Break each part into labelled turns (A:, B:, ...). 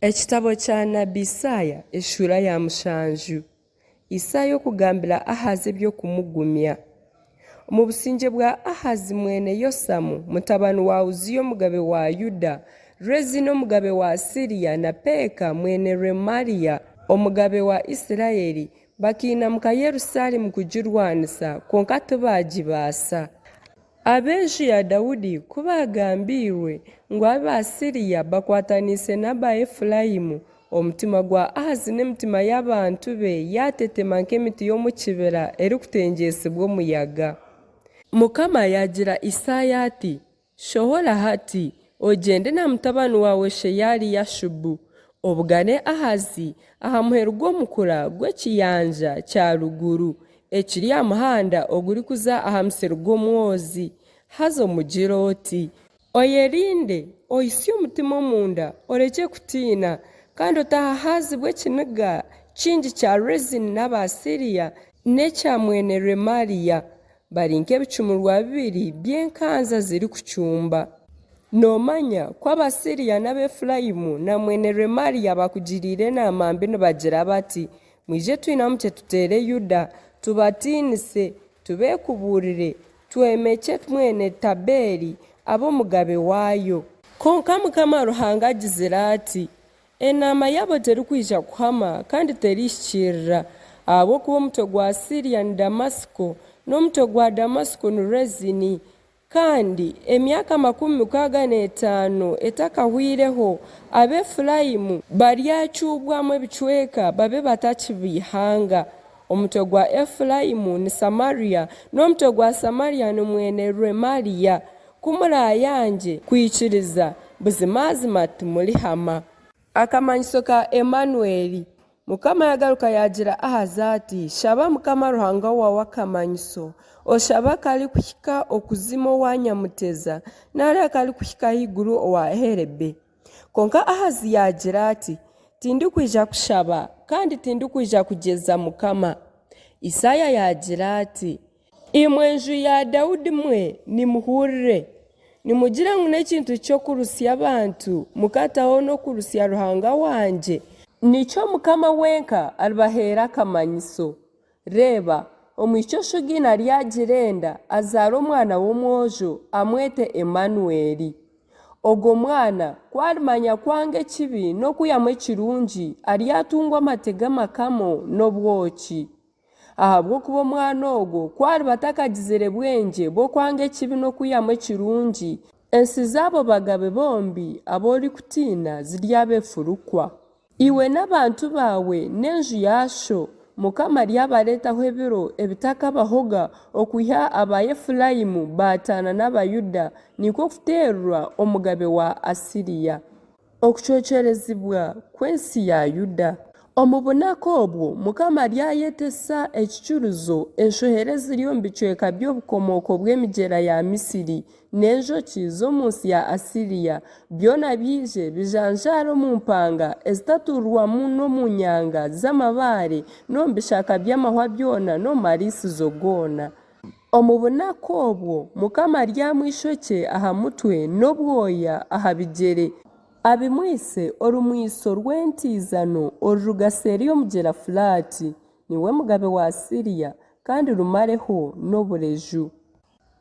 A: Ekitabo kya Nabbi Isaaya eshura ya mushanju. Isaaya okugambira Ahazi ebyokumugumya. Mu businge bwa Ahazi mwene Yosamu mutabani wa Uziya omugabe wa Yuda, Rezini omugabe wa Asiriya na Peka mwene Remaliya omugabe wa Isirayeli bakiinamuka Yerusalemu kugirwanisa konka tibagibaasa. Ab'enju ya Dawudi kubagambirwe ngu Abasiriya bakwatanise n'aba Efurayimu, omutima gwa Ahazi n'emitima y'abantu be yatetema nk'emiti y'omu kibira erikutengyesibwa omuyaga. Mukama yagira Isaaya ati, shohora hati ogende na mutabani wawe Sheyali-Yashubu obugane Ahazi aha muheru gw'omukura gw'ekiyanja kya ruguru ekiri aha muhanda ogurikuza aha musiri gw'omwozi, haza omugire oti, oyerinde ohisye omutima omunda oreke kutiina kandi otaha Ahazi bw'ekiniga kingi kya Rezini n'Abasiriya n'ekya mwene Remaliya bari nk'ebicumurwa bibiri by'enkanza ziri kucumba. Nomanya ko Abasiriya n'Abefurayimu na mwene Remaliya bakugiriire n'amambi nibagira bati, mwije twinamu kye tutere Yuda tubatiinise tubekuburire twemeke mwene Taberi ab'omugabe waayo. Konka Mukama Ruhanga agizire ati, enaama yabo terikwija kuhama kandi terihikirira, ahabw'okuba omutwe gwa Asiriya ni Damasiko n'omutwe gwa Damasiko ni Rezini, kandi emyaka 65 etakahwireho Abefurayimu baryacuubwamu ebicweka babe batakibihanga. Omutwe gwa Efurayimu ni Samariya n'omutwe gwa Samariya ni mwene Remaliya. Kumurayanje kwikiriza buzimazima timulihama. Akamanyiso ka Emanueli. Mukama yagaruka yagira Ahazi ati, shaba Mukama Ruhanga wawe akamanyiso, oshaba kali kuhika okuzima owanyamuteza nari kali kuhika haiguru owaherebe. Konka Ahazi yagira ati, tindikwija kushaba kandi tindikwija kugeza Mukama. Isaaya yagira ati, imwe enju ya Dawudi mwe nimuhurire, nimugira ngu n'ekintu ky'okurusya abantu mukataho n'okurusya Ruhanga wanje. Nicho Mukama wenka alibaheera akamanyiso. Reba, omwishyo shugina lyagirenda azaara omwana w'omwojo amwete Emanueli. Ogwo mwana kwarimanya kwanga ekibi n'okuyamu ekirungi aryatungwa amatega amakamo n'obwoki. Ahabw'okuba omwana ogwo kwari batakagizire bwengye bw'okwanga ekibi n'okuyamu ekirungi, ensi z'abo bagabe bombi ab'orikutiina ziryabefurukwa. Iwe n'abantu bawe n'enju yasho Mukama lyabaretaho ebiro ebitakabahoga okwiha aba Efurayimu baataana n'Abayuda nikwo kuteerwa omugabe wa Asiriya. Okucwecerezibwa kw'ensi ya Yuda. Omu bunaku obwo Mukama lyayetesa ekicuruzo enshohere eziri omu bicweka by'obukomooko bw'emigyera ya Misiri n'enjoki z'omu nsi ya Asiriya byona byije bijanjara omu mpanga ezitatuurwamu n'omu nyanga z'amabaare n'omu bishaka by'amahwa byona n'omu mariisizo goona. Omu bunaku obwo Mukama lyamwishokye aha mutwe n'obwoya aha bigyere abimwise orumwiso rw'entiizano orurugaseeri omugyera Fulaati, niwe mugabe wa Asiriya kandi rumareho n'obureju.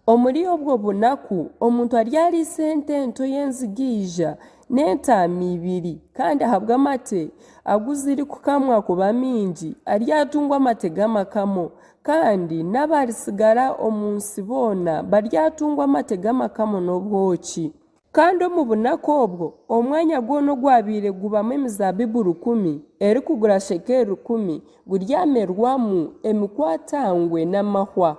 A: Omuri obwo bunaku omuntu aryariise ente ento y'enzigiija n'entaama 2 kandi ahabwa amate aguziri kukamwa kuba mingi aryatungwa amatega amakamo, kandi n'abarisigara omu nsi boona baryatungwa amatega amakamo n'obwoki. Kandi omu bunaku obwo omwanya gwona ogwabiire gubamu emizabibu 100 erikugura shekeri 10 guryamerwamu emikwatangwe n'amahwa.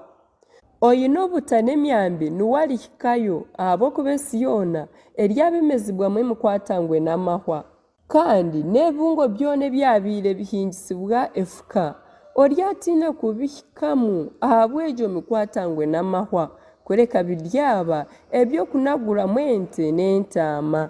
A: Oyine obuta n'emyambi niwe arihikayo ahabw'okuba ensi yoona eryabemezibwamu emikwatangwe n'amahwa. Kandi n'ebingo byona ebyabiire bihingisibwa efuka oryatiine kubihikamu ahabw'egyo mikwatangwe n'amahwa kureka biryaba ebyokunaguramu ente n'entaama.